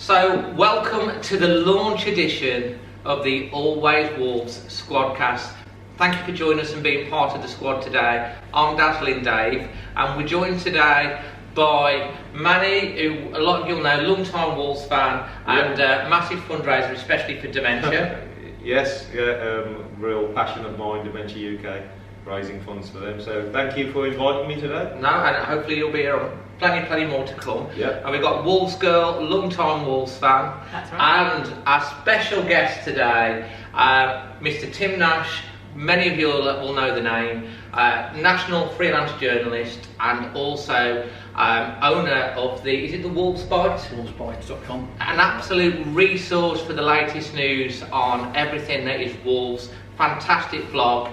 So, welcome to the launch edition of the Always Wolves Squadcast. Thank you for joining us and being part of the squad today. I'm Dazzling Dave, and we're joined today by Manny, who a lot of you'll know, long-time Wolves fan and massive fundraiser, especially for dementia. Yes, real passion of mine, Dementia UK, raising funds for them. So thank you for inviting me today. No, and hopefully you'll be here on plenty more to come. Yeah. And we've got Wolves girl, long-time Wolves fan. That's right. And our special guest today, Mr. Tim Nash. Many of you will know the name. National freelance journalist and also owner of the Wolves Bite? Wolvesbite.com. An absolute resource for the latest news on everything that is Wolves. Fantastic blog,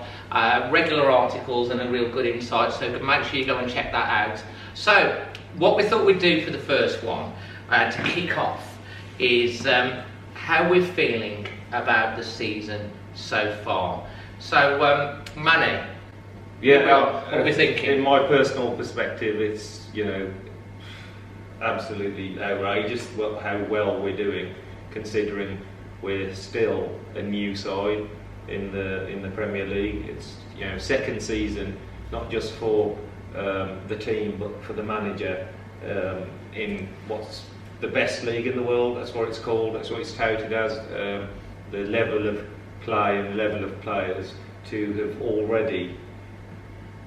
regular articles and a real good insight, so make sure you go and check that out. So, what we thought we'd do for the first one, to kick off, is how we're feeling about the season so far. So, Manny, what are we thinking? In my personal perspective, it's absolutely outrageous how well we're doing, considering we're still a new side in the Premier League. It's second season, not just for the team but for the manager in what's the best league in the world. That's what it's called. That's what it's touted as. The level of play and level of players to have already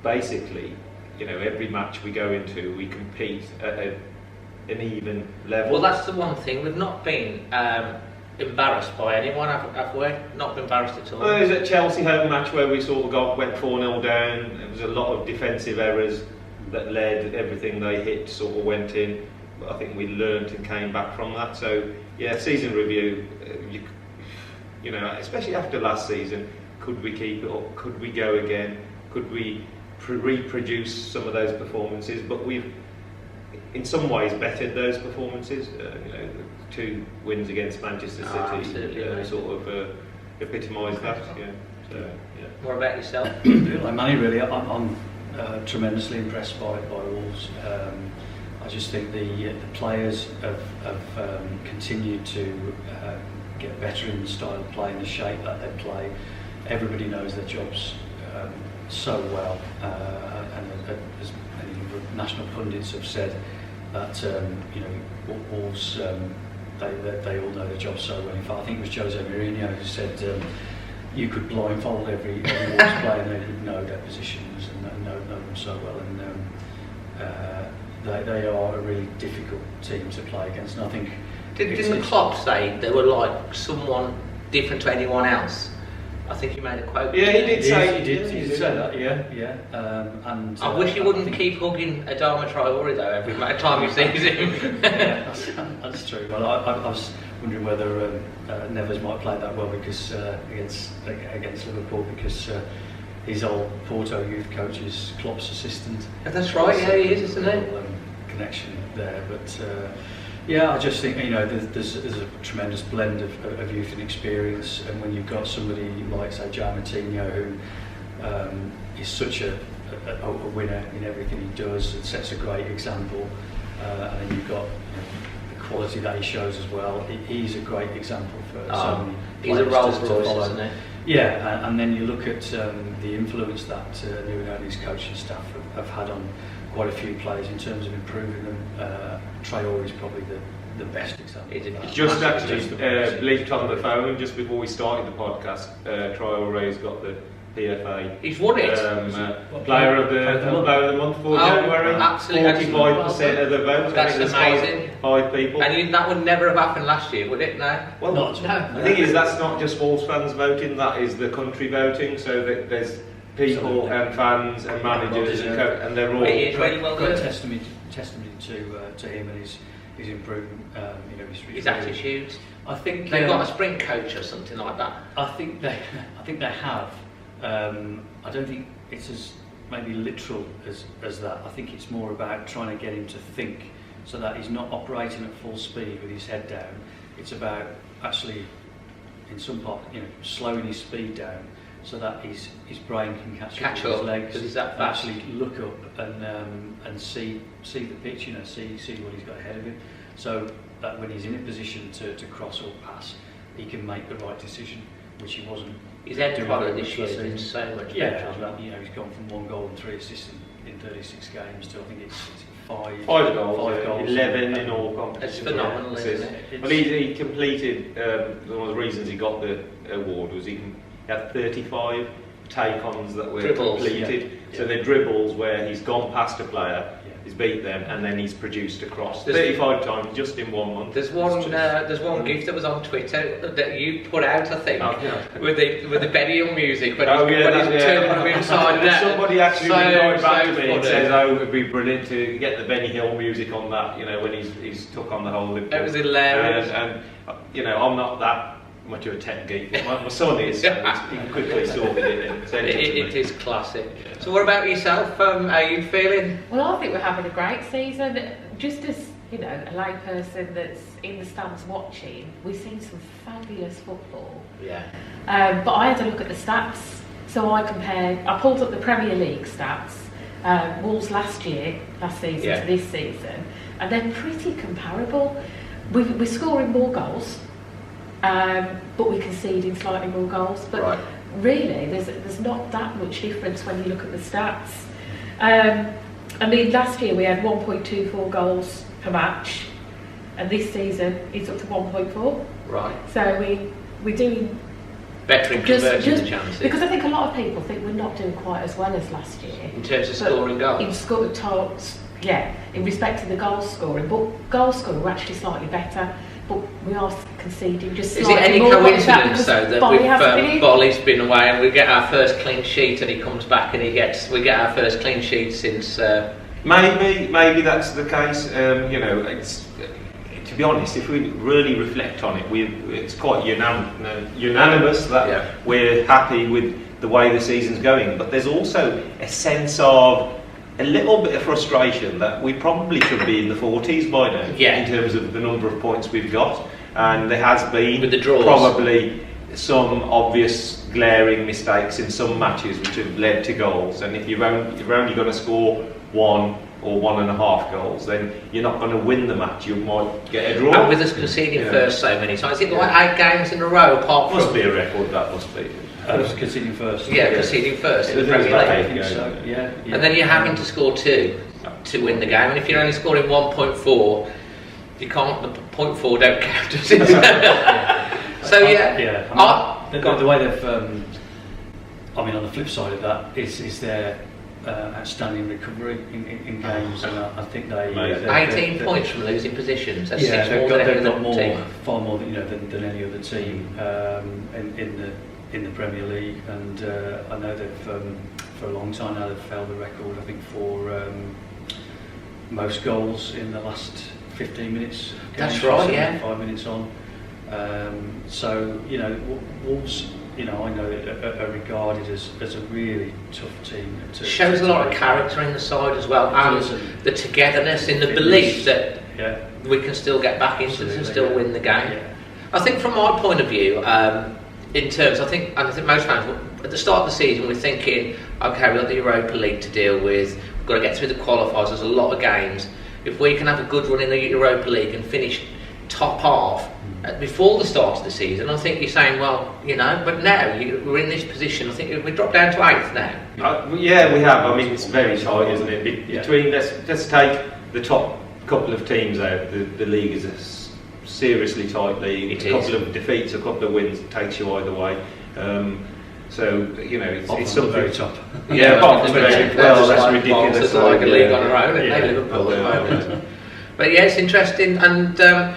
basically, every match we go into, we compete at an even level. Well, that's the one thing. We've not been embarrassed by anyone, have we? Not been embarrassed at all. Well, there's a Chelsea home match where we sort of went 4-0 down. There was a lot of defensive errors that led everything they hit sort of went in. But I think we learnt and came back from that. So yeah, season review. Especially after last season, could we keep it up? Could we go again? Could we reproduce some of those performances? But we've, in some ways, bettered those performances. The 2 wins against Manchester City sort of epitomise that. What about yourself? Like Manny, really, I'm tremendously impressed by Wolves. I just think the players have continued to get better in the style of play and the shape that they play. Everybody knows their jobs so well, and as many national pundits have said, that Wolves they all know their job so well. In fact, I think it was Jose Mourinho who said you could blindfold every Wolves player and they would know their positions and know them so well. And they are a really difficult team to play against. And I think Didn't Klopp say they were like someone different to anyone else? I think he made a quote. Yeah, he did say that. Yeah. And I wish he wouldn't keep hugging Adama Traore though every time he sees him. Yeah, that's true. Well, I was wondering whether Neves might play that well because against Liverpool, because his old Porto youth coach is Klopp's assistant. That's right. Yeah, he is, isn't he? Connection there, but. Yeah, I just think there's a tremendous blend of youth and experience, and when you've got somebody like say João Moutinho, who is such a winner in everything he does and sets a great example, and then you've got the quality that he shows as well. He's a great example for so many players. He's a Rolls to Royce, follow. isn't he? Yeah, and then you look at the influence that Nuno and his coaching staff have had on quite a few players in terms of improving them. Traore is probably the best example. It's just actually leaked on the phone just before we started the podcast. Traore's got the PFA. He's won it. Player of the month for January. Absolutely. 45% of the vote. That's I think there's amazing. Five people. And that would never have happened last year, would it? No. Well, No. The thing is, that's not just Wolves fans voting. That is the country voting. So that there's people and fans and managers and they're all. It is really well Great done. testimony to him and his improvement. His attitude. I think They've got a sprint coach or something like that. I think they have. I don't think it's as maybe literal as that. I think it's more about trying to get him to think, so that he's not operating at full speed with his head down. It's about actually, in some part, slowing his speed down, so that his brain can catch up with his legs, because he's that fast. Actually look up and see the pitch, see what he's got ahead of him. So that when he's in a position to cross or pass, he can make the right decision, which he wasn't. His head quality this year has been so much better. Yeah, you know, he's gone from 1 goal and 3 assists in 36 games to I think it's 5 goals, 11 in all competitions. It's phenomenal, isn't it? Well, he completed, one of the reasons he got the award was he had 35 take-ons that were completed. So they're dribbles where he's gone past a player, he's beat them, and then he's produced a cross 35 times just in 1 month. There's one GIF that was on Twitter that you put out, I think, with the Benny Hill music when he's turning from inside out. Somebody actually going back to me and says, "Oh, it would be brilliant to get the Benny Hill music on that." You know, when he's took on the whole. It was hilarious. And you know, I'm not that much of a tech geek, but my son is, so he quickly sorted it and sent it to me. It is classic. Yeah. So what about yourself? How are you feeling? Well, I think we're having a great season. Just as, you know, a layperson that's in the stands watching, we've seen some fabulous football. Yeah. But I had a look at the stats. So I pulled up the Premier League stats, Wolves last season to this season, and they're pretty comparable. We're scoring more goals. But we're conceding slightly more goals. But really, there's not that much difference when you look at the stats. I mean, last year we had 1.24 goals per match, and this season it's up to 1.4. Right. So we're doing better in converting the chances. Because I think a lot of people think we're not doing quite as well as last year. In terms of scoring goals? In respect to the goal scoring. But goal scoring, we're actually slightly better. But we are conceding just slightly more. Is it any coincidence though that Bolly's been away and we get our first clean sheet and he comes back and we get our first clean sheet since... Maybe that's the case. You know, to be honest, if we really reflect on it, it's quite unanimous that we're happy with the way the season's going. But there's also a sense of a little bit of frustration that we probably could be in the 40s by now in terms of the number of points we've got, and there has been with the draws, probably some obvious glaring mistakes in some matches which have led to goals, and if you're only going to score 1 or 1.5 goals, then you're not going to win the match. You might get a draw. And with us conceding first so many times, is it like 8 games in a row apart from... Must be a record, that must be. Conceding first. Yeah, conceding first. And then you're having to score 2 to win the game, and if you're only scoring 1.4, you can't. The 0.4 don't count, does it? So the way they've. I mean, on the flip side of that is their outstanding recovery in games, and I think they 18 points from losing positions. That's they've got far more than any other team in the Premier League, and I know they've for a long time now they've held the record, I think, for most goals in the last 15 minutes. That's right, 5 minutes on. So Wolves, I know are regarded as a really tough team. Shows a lot of character in the side as well, and the togetherness in the belief that we can still get back into it and still win the game. Yeah. I think from my point of view, in terms, I think most fans, at the start of the season, we're thinking, okay, we've got the Europa League to deal with, we've got to get through the qualifiers, there's a lot of games. If we can have a good run in the Europa League and finish top half before the start of the season, I think you're saying, well, but now we're in this position. I think we dropped down to 8th now. We have. I mean, it's very tight, isn't it? Between let's take the top couple of teams out. The league is a seriously tight league. A couple of defeats, a couple of wins takes you either way. So it's something very top. Apart from that's ridiculous. It's like a league on our own, and they Liverpool at the moment. But yeah, it's interesting, and I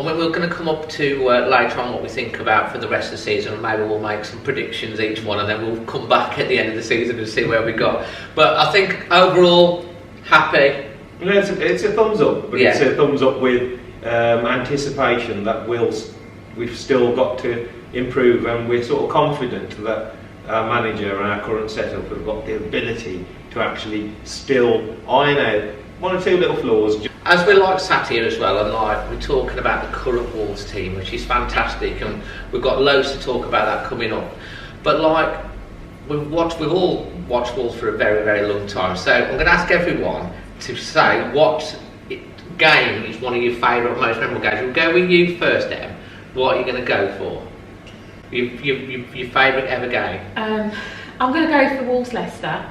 mean, we're going to come up to later on what we think about for the rest of the season, and maybe we'll make some predictions each one, and then we'll come back at the end of the season and see where we got. But I think overall, happy. It's a thumbs up, but it's a thumbs up with anticipation that we've still got to improve, and we're sort of confident that our manager and our current setup have got the ability to actually still iron out 1 or 2 little flaws. As we're sat here as well and live, we're talking about the current Wolves team, which is fantastic, and we've got loads to talk about that coming up. But we've all watched Wolves for a very, very long time, so I'm going to ask everyone to say what game is one of your favourite, most memorable games? We'll go with you first, Em. What are you going to go for? Your favourite ever game? I'm going to go for Wolves Leicester.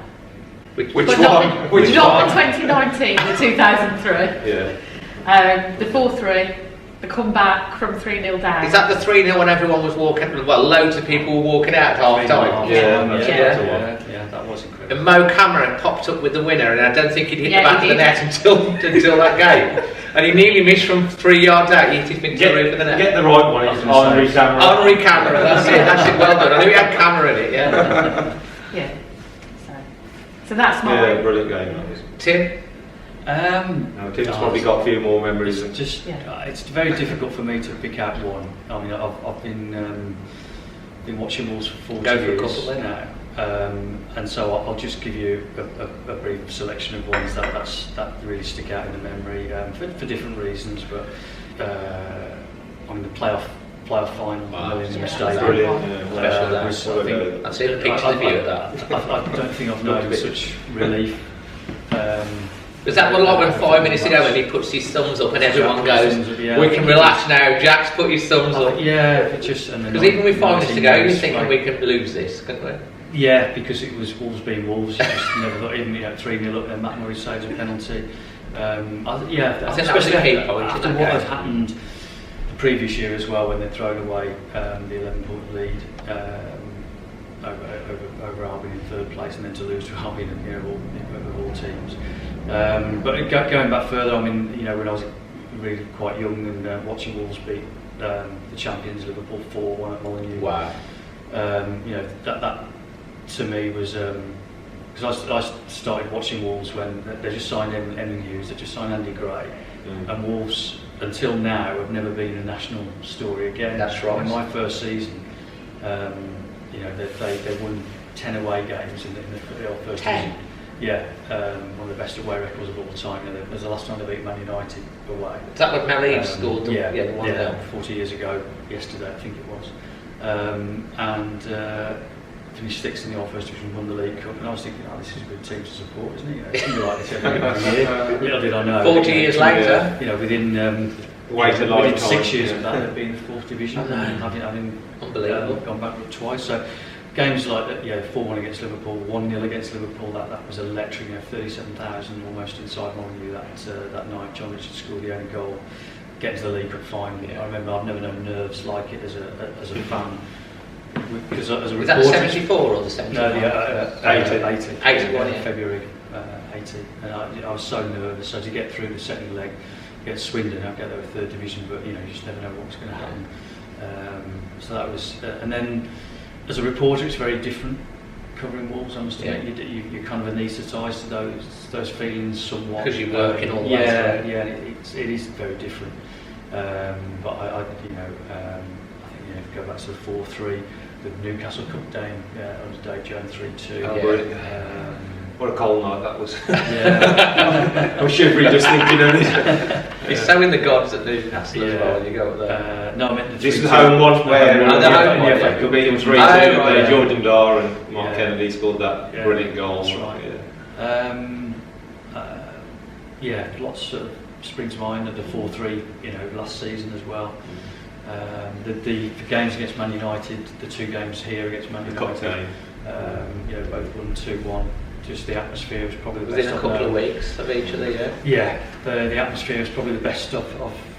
Which But one? not, Which not one? the 2019, the 2003. Yeah. The 4-3, the comeback from 3-0 down. Is that the 3-0 when everyone was walking? Well, loads of people were walking out at half time. Yeah, that was incredible. And Mo Cameron popped up with the winner, and I don't think he'd hit the back he of the did. net until that game. And he nearly missed from 3 yards out. He hit his thing to the roof of the net. Get the right one. It's Henri Cameron. Henri Cameron, that's it. Well done. I knew he had camera in it. Yeah. Yeah. So that's my. Yeah, brilliant game. That was. Tim. No, Tim's probably got a few more memories. It's just it's very difficult for me to pick out one. I mean, I've been watching Wolves for 40 Go for a years couple then. now, and so I'll just give you a brief selection of ones that really stick out in the memory for different reasons. But I mean, the playoff final, Millennium Stadium. Brilliant. Special day. I've seen the pictures of you at that. I don't think I've known such relief. Was that one like when 5 minutes ago when he puts his thumbs up and everyone goes, we can relax now, Jack's put his thumbs up? Yeah, because even with 5 minutes to go, you're thinking we can lose this, couldn't we? Yeah, because it was Wolves being Wolves. You just never thought, even 3-0 up, then Matt Murray saves a penalty. I think that was a key point. After what had happened the previous year as well, when they'd thrown away the 11-point lead over Albion in third place, and then to lose to Albion of all teams. But going back further, I mean, when I was really quite young and watching Wolves beat the champions Liverpool 4-1 at Molineux. Wow. That to me was because I started watching Wolves when they just signed Evan Hughes, they just signed Andy Gray, and Wolves until now have never been a national story again. That's right. In my first season, they won 10 away games in the first 10? season. Yeah, one of the best away records of all time. It was the last time they beat Man United away. Is that when Mel Eves scored the one 40 years ago, yesterday I think it was. And finished 6th in the All First Division, won the League Cup, and I was thinking, this is a good team to support, isn't it? It's going to be like this every year. Little did I know. 40 years later. Within 6 years of that, they'd been in the 4th Division, and having unbelievable. Gone backwards twice. So games like that, 4-1 against Liverpool, 1-0 against Liverpool, that was electric. 37,000 almost inside Molineux that night. John Richard scored the only goal, getting to the League Cup final. I remember I've never known nerves like it as a fan. Because as a was that the 74 or the 71? No, the 80. 81, yeah. February 80. And I was so nervous. So to get through the second leg, get Swindon, I'd get there with 3rd Division, but you just never know what's going to happen. So that was, and then as a reporter, it's very different covering Wolves. I must admit, you're kind of anaesthetised to those feelings somewhat. Because you're working all the way through. Yeah, it is very different. But I think go back to the 4-3. The Newcastle Cup game under Dave Jones 3-2. What a cold night that was. Yeah. I'm shivering just thinking of this. It's so in the gods at Newcastle as well when you go up there. No, I meant the this is the home one where the beat them 3-2. Jordan Dar and Mark Kennedy scored that brilliant goal. That's right. Lots of spring to mind at the 4-3, last season as well. The games against Man United, the 2 games here against Man United, both won 2-1. Just the atmosphere was probably the best. Within a couple of weeks of each of the year. Yeah, the atmosphere was probably the best stuff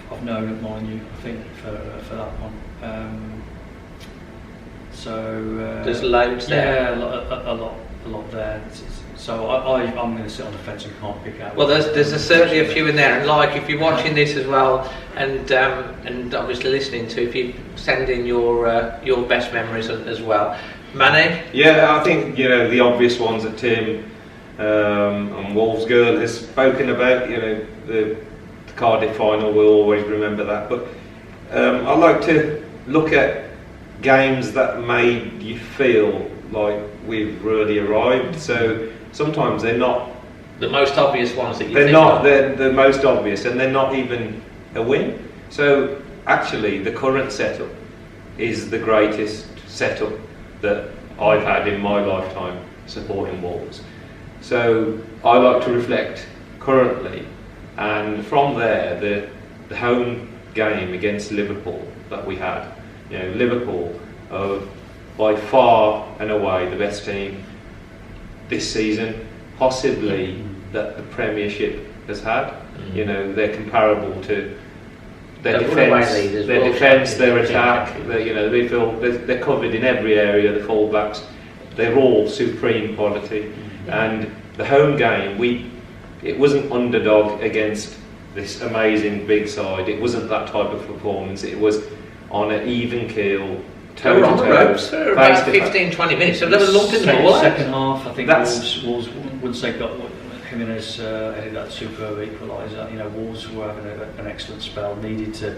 I've known at Molineux, I think, for that one. There's loads there. Yeah, a lot there. So I'm going to sit on the fence and can't pick out. Well, there's certainly a few in there, and if you're watching this as well, and obviously listening to, if you send in your best memories as well. Manny? Yeah, I think the obvious ones that Tim and Wolves Girl has spoken about. The Cardiff final, we'll always remember that. But I like to look at games that made you feel like we've really arrived. So sometimes they're not the most obvious ones that you think of. They're the most obvious, and they're not even a win. So actually, the current setup is the greatest setup that I've had in my lifetime supporting Wolves. So I like to reflect currently And from there, the home game against Liverpool that we had, Liverpool are by far and away the best team this season, possibly that the Premiership has had. They're comparable to their defence, their attack. They feel they're covered in every area. The fullbacks, they're all supreme quality. And the home game, it wasn't underdog against this amazing big side. It wasn't that type of performance. It was on an even keel, toe to toe, for about 15-20 minutes. So they were lumping the ball out. Second half, I think Wolves once they got Jimenez headed that superb equaliser. Wolves were having an excellent spell. Needed to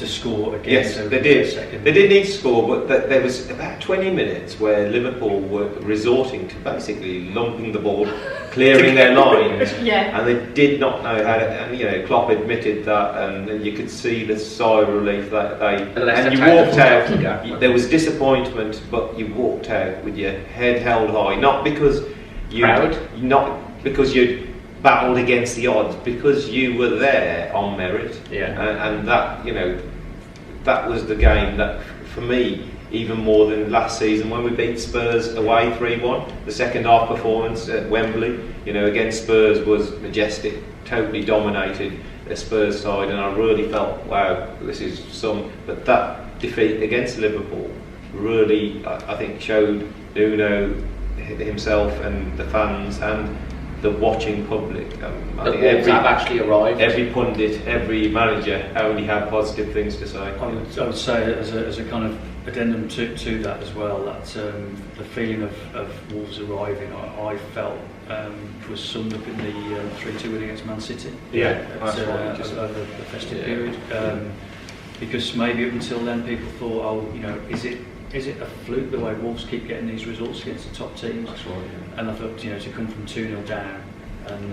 score again. Yes, they did. They did need to score, but there was about 20 minutes where Liverpool were resorting to basically lumping the ball, clearing their lines, and they did not know how to. And Klopp admitted that, and you could see the sigh of relief that and you walked out. There was disappointment, but you walked out with your head held high, not because you'd battled against the odds, because you were there on merit, and that was the game that, for me, even more than last season when we beat Spurs away 3-1. The second half performance at Wembley, against Spurs was majestic, totally dominated the Spurs side, and I really felt, wow, this is some. But that defeat against Liverpool really, I think, showed Nuno himself and the fans and the watching public. I think have actually arrived. Every pundit, every manager only had positive things to say. I would say, as a kind of addendum to that as well, that the feeling of Wolves arriving, I felt was summed up in the 3-2 win against Man City. Over the festive period. Because maybe up until then people thought, is it a fluke the way Wolves keep getting these results against the top teams? That's right. And I thought, to come from 2-0 down and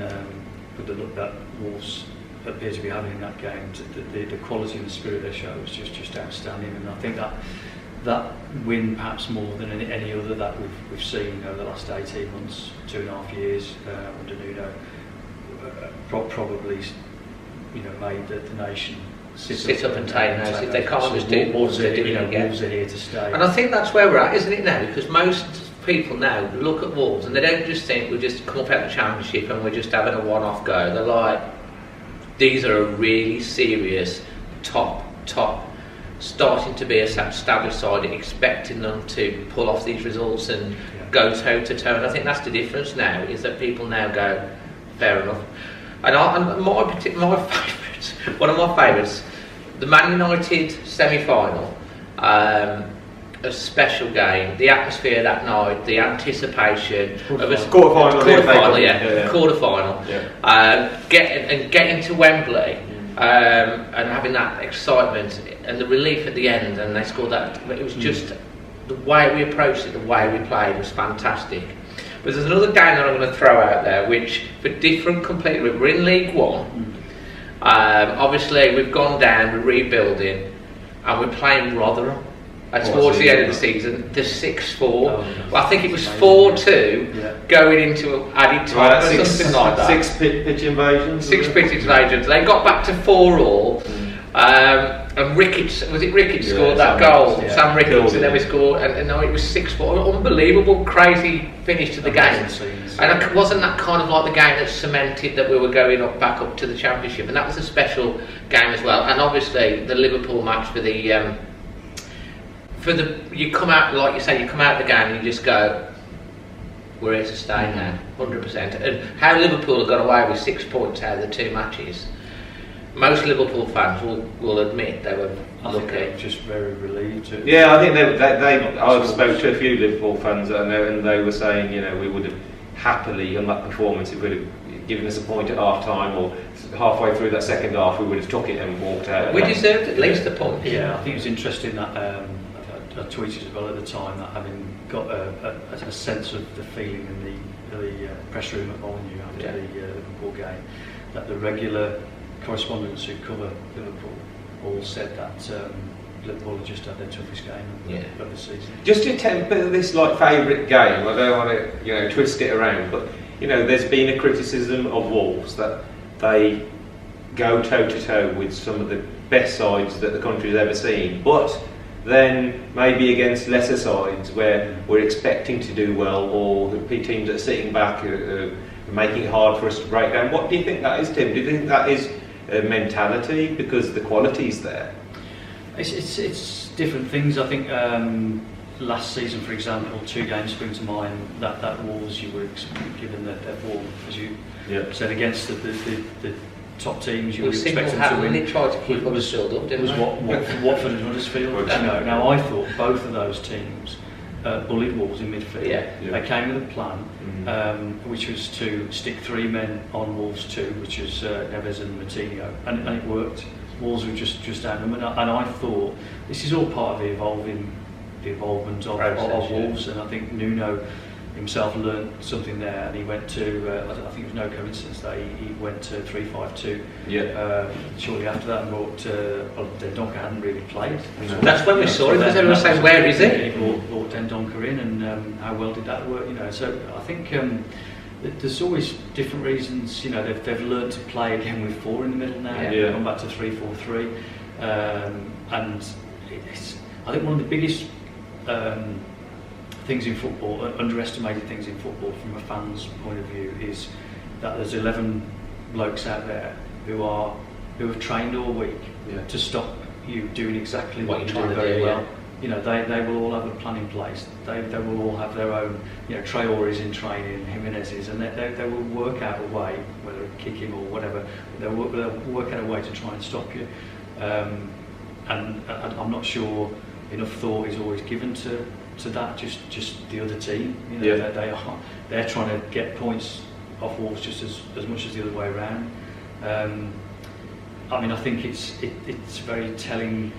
with the look that Wolves appear to be having in that game, the quality and the spirit they show was just outstanding. And I think that win, perhaps more than any other that we've seen over the last 18 months, 2.5 years under Nuno, probably made the nation sit up and take notice. If they can't just do Wolves, they're doing it again. Wolves are here to stay. And I think that's where we're at, isn't it now? Because most people now look at Wolves and they don't just think we'll just come up out of the Championship and we're just having a one-off go. They're like, these are a really serious top, starting to be a established side, expecting them to pull off these results and go toe to toe. And I think that's the difference now, is that people now go, fair enough. And my favourites, one of my favourites, the Man United semi-final, a special game, the atmosphere that night, the anticipation of a quarter-final, getting to Wembley and having that excitement and the relief at the end, and they scored that. It was just the way we approached it, the way we played was fantastic. But there's another game that I'm going to throw out there, which for different completely. We're in League One. Obviously, we've gone down, we're rebuilding, and we're playing Rotherham. Towards the end of the season, the 6-4. Well, I think it was 4-2 going into added time or something like that. Six pitch invasions. Six pitch invasions. They got back to 4-4. And Ricketts scored that goal. Yeah. Sam Ricketts, and then we scored, and no, it was 6-4. Unbelievable, crazy finish to the game. And wasn't that kind of like the game that cemented that we were going back up to the Championship? And that was a special game as well. And obviously the Liverpool match for the you come out, like you say, you come out of the game and you just go, we're here to stay now, 100%. And how Liverpool have got away with 6 points out of the two matches, most Liverpool fans will admit they were lucky. Just very relieved. Yeah, I think I spoke to a few Liverpool fans and they were saying, we would have happily, on that performance, it would have given us a point at half time, or halfway through that second half, we would have took it and walked out. We deserved at least a point. Yeah, I think it was interesting that I tweeted as well at the time that having got a sense of the feeling in the press room at Molineux after the Liverpool game, that the regular correspondents who cover Liverpool all said that Liverpool had just had their toughest game of the season. Just to temper this favourite game, I don't want to twist it around, but there's been a criticism of Wolves that they go toe-to-toe with some of the best sides that the country's ever seen, but then maybe against lesser sides where we're expecting to do well, or the teams that are sitting back making it hard for us to break down. What do you think that is, Tim? Do you think that is a mentality because the quality's there? It's different things. I think last season, for example, 2 games spring to mind. That Wolves, you were given their ball, as you said, against the top teams, you would expect them to win. They tried to keep us filled up, didn't they? Watford and Huddersfield. Now I thought both of those teams bullied Wolves in midfield. They came with a plan, which was to stick 3 men on Wolves 2, which was Neves and Moutinho, and it worked. Wolves were just outnumbered, and I thought this is all part of the evolvement of Wolves, and I think Nuno himself learned something there, and he went to I think it was no coincidence that he went to 3-5-2 shortly after that, and brought Dendoncker hadn't really played. That's when we saw him, because everyone was saying, where is he? He brought Dendoncker in, and how well did that work? So I think there's always different reasons. They've learned to play again with 4 in the middle now. They've gone back to 3-4-3, and I think one of the biggest things in football, underestimated things in football from a fan's point of view, is that there's 11 blokes out there who have trained all week to stop you doing exactly what you do very well. They will all have a plan in place. They will all have their own, Traore's in training, Jimenez's, and they will work out a way, whether kick him or whatever, they'll work out a way to try and stop you. And I'm not sure enough thought is always given to that, just the other team. They're trying to get points off Wolves just as much as the other way around. I think it's very telling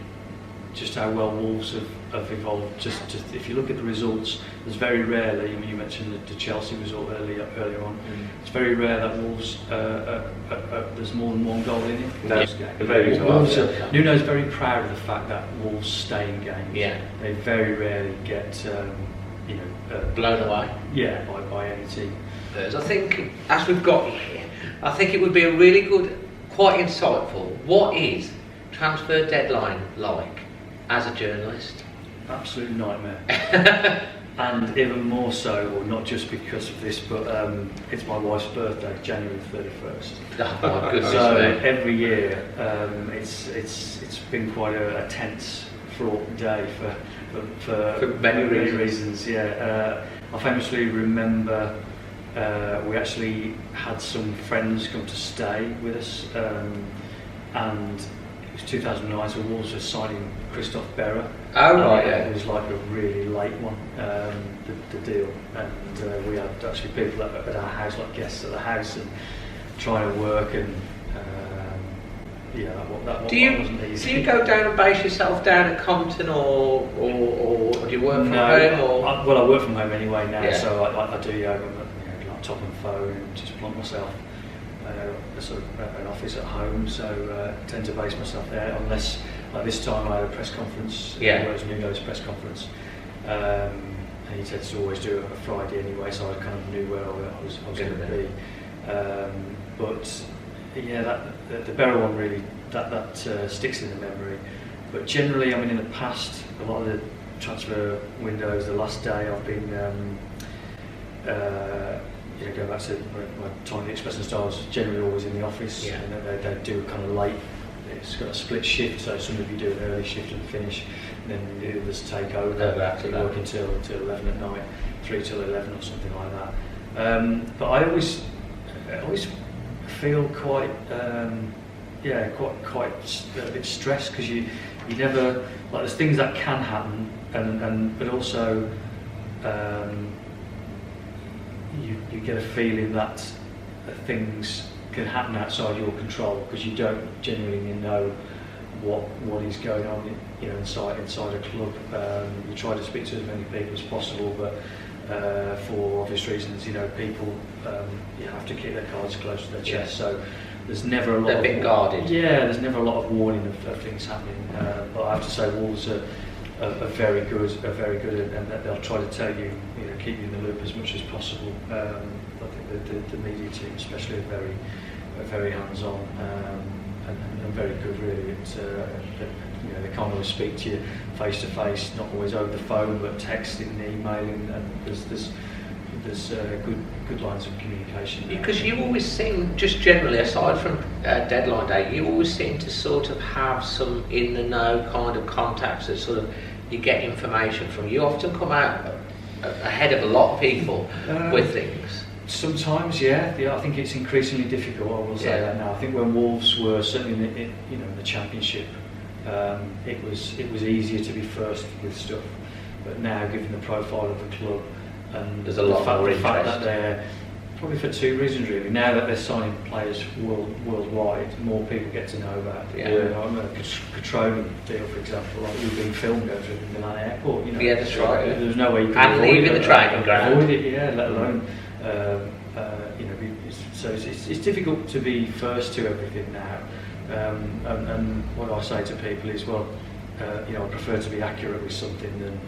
just how well Wolves have evolved. Just if you look at the results, there's very rarely. You mentioned the Chelsea result earlier on. It's very rare that Wolves there's more than 1 goal in it. Nuno's very proud of the fact that Wolves stay in games. They very rarely get blown away. By any team. I think, as we've got here, I think it would be a really good, quite insightful. What is transfer deadline like as a journalist? Absolute nightmare. And even more so, or not just because of this, but it's my wife's birthday, January 31st. Oh my goodness! So every year, it's been quite a tense, fraught day for many reasons. I famously remember we actually had some friends come to stay with us, and it was 2009, so Wolves were signing Christophe Berra. It was like a really late one, the deal, and we had actually people at our house, like guests at the house, and trying to work, and that wasn't easy. Do you go down and base yourself down at Compton, or do you work from home? Or? I work from home anyway now, so I do yoga, laptop and phone, and just plonk myself an office at home, so I tend to base myself there, unless like this time I had a press conference, whereas Nuno's press conference, and he tends to always do it on a Friday anyway, so I kind of knew where I was going to be. But the Berra one really that sticks in the memory. But generally, in the past, a lot of the transfer windows, the last day I've been going back to my time at the Express and Star, was generally always in the office, and they do kind of late. It's got a split shift, so some of you do an early shift and finish, and then the others take over. So you work until 11 at night, 3 till 11 or something like that. But I always feel quite a bit stressed, because you never, like, there's things that can happen, but also you get a feeling that things can happen outside your control, because you don't genuinely know what is going on inside a club. You try to speak to as many people as possible, but for obvious reasons, people you have to keep their cards close to their chest. So there's never a lot. They're a bit guarded. There's never a lot of warning of things happening. But I have to say, Wolves are very good, and they'll try to tell you, keep you in the loop as much as possible. I think the media team, especially, are very, very hands-on and very good, really. They can't always speak to you face to face, not always over the phone, but texting, emailing, and there's good lines of communication. Because you always seem, just generally, aside from deadline day, you always seem to sort of have some in the know kind of contacts that sort of you get information from. You often come out ahead of a lot of people with things. Sometimes, yeah. I think it's increasingly difficult. I will say that now. I think when Wolves were certainly in the Championship, it was easier to be first with stuff. But now, given the profile of the club and there's a lot more interest. The fact that they're probably for two reasons really. Now that they're signing players worldwide, more people get to know about it. A Petroleum deal, for example, like you've been filmed over in Milan Airport. Yeah, that's right. There's no way you can and leaving the training ground. Avoid it, let alone. So it's difficult to be first to everything now, and what I say to people is, I prefer to be accurate with something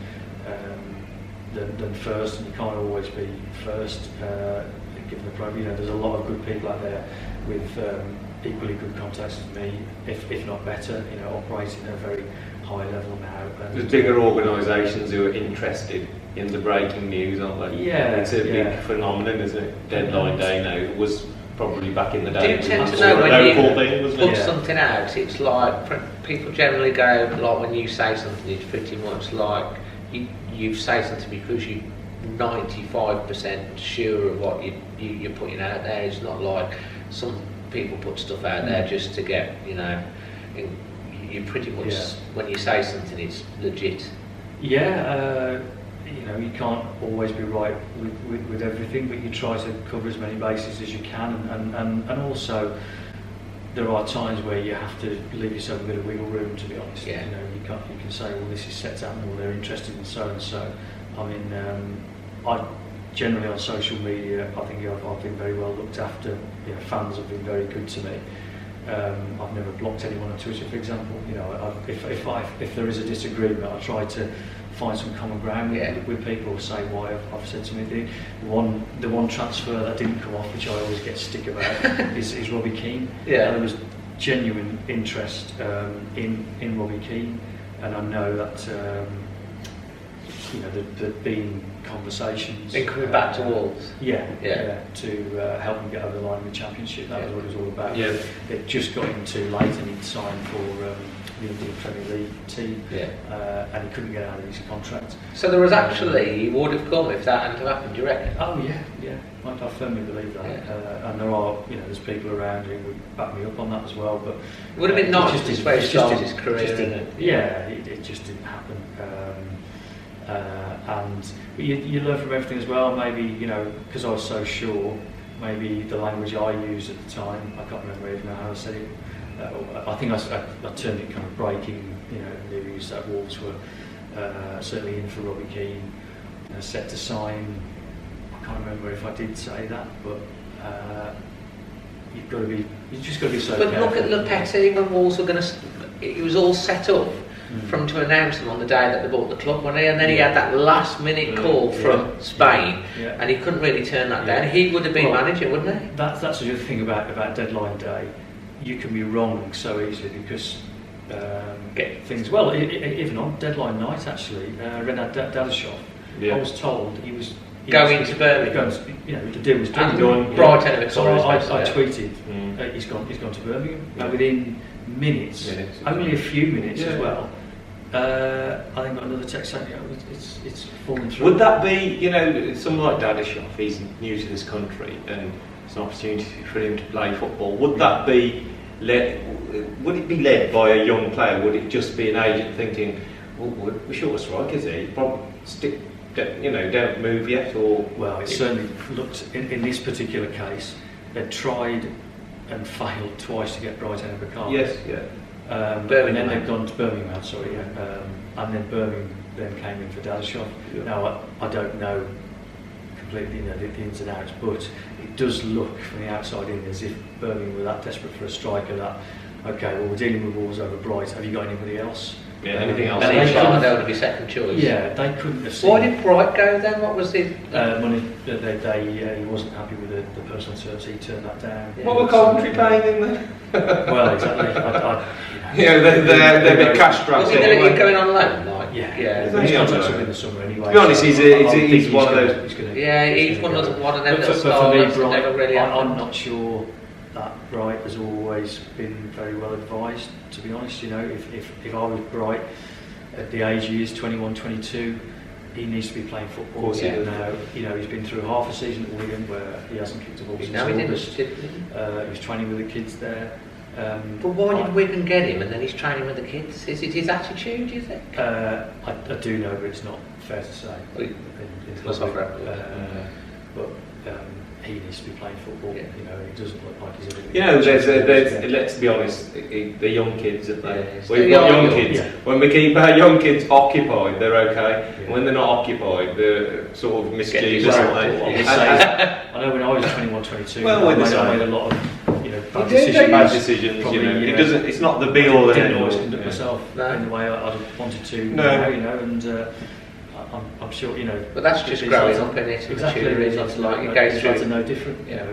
than first, and you can't always be first. Given the program, there's a lot of good people out there with equally good contacts as me, if not better. Operating at a very high level now. There's bigger organisations who are interested in the breaking news, aren't they? Yeah, it's a big phenomenon, isn't it? Deadline day now. It was probably back in the day. Do you tend to know when you put something out? It's like people generally go like when you say something, it's pretty much like you say something because you're 95% sure of what you're putting out there. It's not like some people put stuff out there just to get you pretty much when you say something, it's legit. Yeah. You can't always be right with everything, but you try to cover as many bases as you can, and also there are times where you have to leave yourself a bit of wiggle room, to be honest. Yeah. You can say, well, this is set to happen, or they're interested in so and so. I mean, I generally on social media, I think I've been very well looked after. Fans have been very good to me. I've never blocked anyone on Twitter, for example. If there is a disagreement, I try to find some common ground with people. Say why I've said something. The one transfer that didn't come off, which I always get stick about, is Robbie Keane. Yeah. There was genuine interest in Robbie Keane, and I know that there'd been conversations. In coming back to Wolves. To help them get over the line in the Championship. That was what it was all about. Yeah. It just got him too late, and he'd signed for the Indian Premier League team, and he couldn't get out of his contract. So there was actually, he would have come if that hadn't happened, do you reckon? Oh yeah. I firmly believe that. And there are, there's people around who would back me up on that as well. But it would have been nice to way he started his career, it just didn't happen. But you learn from everything as well. Maybe because I was so sure. Maybe the language I used at the time, I can't remember even how I said it. I think I turned it kind of breaking. News that Wolves were certainly in for Robbie Keane, set to sign. I can't remember if I did say that, but you just got to be so. But careful. Look at Lopetegui when Wolves were going to. It was all set up. From to announce them on the day that they bought the club, and then he had that last minute call from Spain, and he couldn't really turn that down. He would have been manager, wouldn't he? That's the other thing about deadline day. You can be wrong so easily because things. Well, even on deadline night, actually, Renat Dadashov. I was told he was going to Birmingham. The deal was done. Brighton. So I tweeted, he's gone to Birmingham within minutes, only a few minutes as well. I think got another text saying it's fallen through. Would that be, someone like Dadashov, he's new to this country and it's an opportunity for him to play football. Would that be would it be led by a young player? Would it just be an agent thinking, we're short of strikers here, probably stick, don't move yet? Or it certainly looked in this particular case, they tried and failed twice to get Brighton and Bakar. Yes, yeah. And then they've gone to Birmingham, and then Birmingham then came in for Dadashov. Yeah. Now I don't know completely the ins and outs, but it does look from the outside in as if Birmingham were that desperate for a striker that, okay, well we're dealing with Wolves over Brighton, have you got anybody else? Yeah, anything else? And he would be second choice. Yeah, they couldn't have seen. Why did Bright go then? What was it? Money. He wasn't happy with the personal terms. He turned that down. What were Coventry paying him then? Well, exactly. They're a bit cash strapped. Was he going to going on loan? Like, yeah. He's He's only contract's on up loan. in the summer anyway. To be honest, he's one of those. He's one of them But that for me, stars Bright, never really I'm happened. not sure that Bright has always been very well advised. To be honest, if I was Bright at the age he is, 21, 22. He needs to be playing football. Of course he does. Now, he's been through half a season at Wigan where he hasn't kicked a ball since No, he didn't. August. He was training with the kids there. But why did Wigan get him and then he's training with the kids? Is it his attitude, do you think? I do know, but it's not fair to say. But he needs to be playing football. Yeah. He doesn't look like he's There's let's be honest, the young kids, aren't they? Yeah, We've got young kids. Yeah. When we keep our young kids occupied, they're okay. Yeah. When they're not occupied, they're sort of mischievous, Well, aren't they? I know when I was 21, 22, Well, I with the made a same. lot of bad did, decisions. Bad decisions, Probably, It doesn't. It's not the be all I and didn't end all. always conduct myself No. in the way I'd have wanted to. No. And I'm sure But that's just these growing lads- up in it. Exactly, It's these like you lads go are through. no different. Yeah.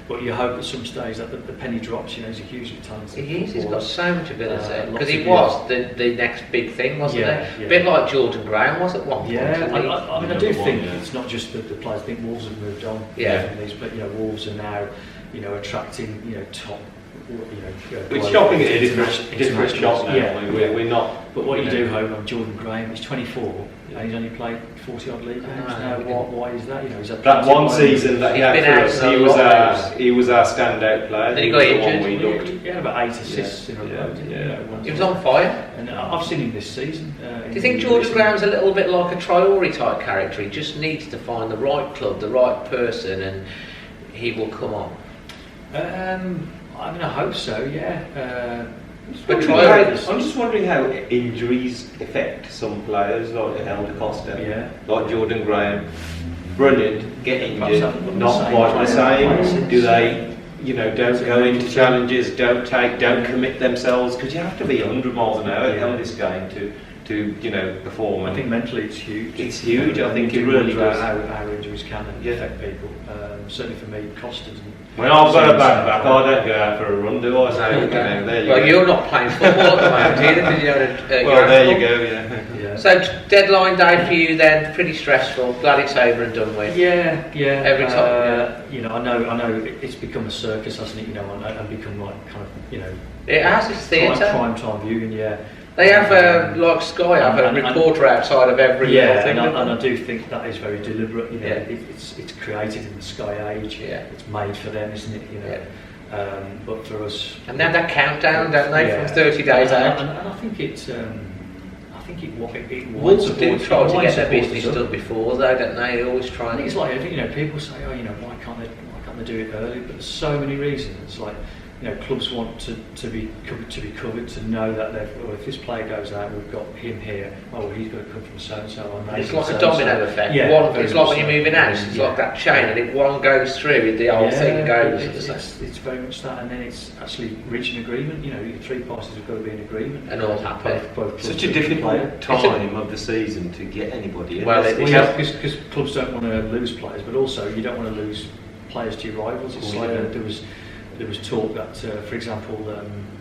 But you hope at some stage that the penny drops. He's a hugely talented. He is, he's footballer. got so much ability. Because Lots he of was the next big thing, wasn't Yeah, he? yeah. A bit like Jordan Graham was at one point. Yeah, wasn't he? I mean, I do Number one, think yeah. it's not just the players. I think Wolves have moved on. Yeah. From these, but Wolves are now, attracting, top. We're shopping at a different international- shop now. Yeah. aren't we? We're not. But what you do hope on Jordan Graham, he's 24 and he's only played 40 odd league games. Now, why is that? He's had That plenty one of season that he He's had been for out us, for a he was lot our of he was our standout player. Then he He got was the one injured. we looked. He had about 8 assists in a row. didn't he? Yeah. He was on fire. And I've seen him this season. Do you think Jordan Graham's a little bit like a Traore type character? He just needs to find the right club, the right person, and he will come on. I mean, I hope so. Yeah. But I'm just wondering how injuries affect some players, like Elder Costa, Yeah. like Jordan Graham. Brilliant, get Perhaps injured, haven't got the not same quite the player same. Do they, don't go into mental challenges, don't commit themselves, because you have to be 100 miles an hour on this game to perform. I think mentally it's huge. It's huge, I think You it do really wonder does. how injuries can affect people. Certainly for me, Costa doesn't. When I've got a bad back, I don't go out for a run, do I? So, there you go. Well, you're not playing football at the moment either, because you're Well, there you go, yeah. Yeah. So deadline day for you then, pretty stressful. Glad it's over and done with. Yeah. Every time, I know it's become a circus, hasn't it? And become like kind of, It has its theatre. prime time viewing. Yeah. They have like Sky have a And- reporter outside of every Yeah, little thing. and I do think that is very deliberate. Yeah. It's created in the Sky age. Yeah. It's made for them, isn't it? But for us. And they have that countdown, don't they, Yeah. from 30 days out? And I think it's. I think it Wolves do supports- try to why get their supports business us up. done before, though, don't they? They always try I think and. it's like everything, people say, why can't they do it early? But there's so many reasons. Like, clubs want to be covered, to know that if this player goes out, we've got him here. Oh, he's got to come from so and so. It's like a domino effect. Yeah, It's like when you're moving house. It's Yeah. like that chain, and if one goes through, the whole thing goes. It's very much that, and then it's actually reaching agreement. Your three parties have got to be in agreement. And all happy. Both clubs Such a and the player. difficult time of the season to get anybody in. Well, It's- Because clubs don't want to lose players, but also you don't want to lose players to your rivals. It's like there was talk that, for example,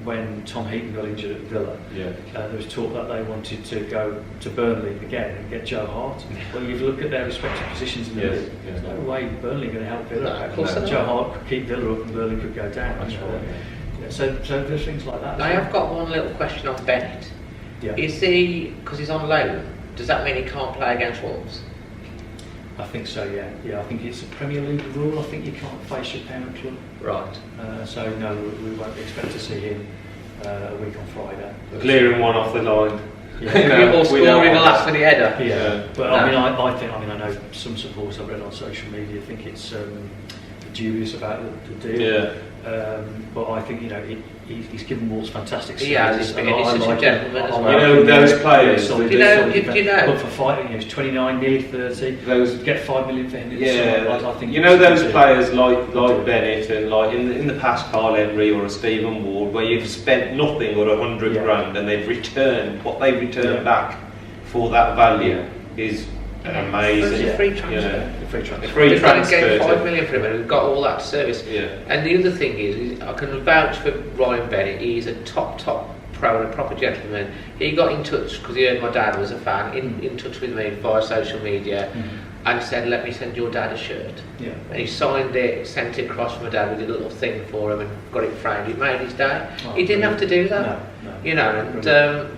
when Tom Heaton got injured at Villa, there was talk that they wanted to go to Burnley again and get Joe Hart. Well, you look at their respective positions in the league. There's no way Burnley are going to help Villa. No, of course not. Joe Hart could keep Villa up and Burnley could go down. That's right, So there's things like that. I have got one little question on Bennett. Yeah. Is he, because he's on loan, does that mean he can't play against Wolves? I think so, yeah. I think it's a Premier League rule. I think you can't face your parent club. Right. So no, we won't expect to see him a week on Friday. Clearing one off the line. Yeah. Or scoring a last minute header. Yeah, but No. I know some supporters I've read on social media think it's dubious about the deal. Yeah. But I think he's given Wolves fantastic service. He has. And He's such a gentleman as well. You know those players. Do you know? But for fighting, he's 29, nearly 30. Those get 5 million for him. Yeah. I think you know those players like Bennett and like in the past Carl Henry or a Stephen Ward, where you've spent nothing or 100 grand and they've returned what they return back for that value is amazing. It's a free transfer. Free transfer. Get 5 million for him, and we've got all that service. Yeah. And the other thing is, I can vouch for Ryan Bennett. He's a top pro and a proper gentleman. He got in touch because he heard my dad was a fan. In touch with me via social media, and said, "Let me send your dad a shirt." Yeah. And he signed it, sent it across for my dad. We did a little thing for him and got it framed. It made his day. He didn't have to do that. No. You know, and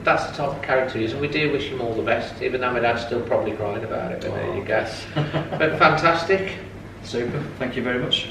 that's the type of character he is, and we do wish him all the best, even though my dad's still probably crying about it, but there you go. But fantastic. Super, thank you very much.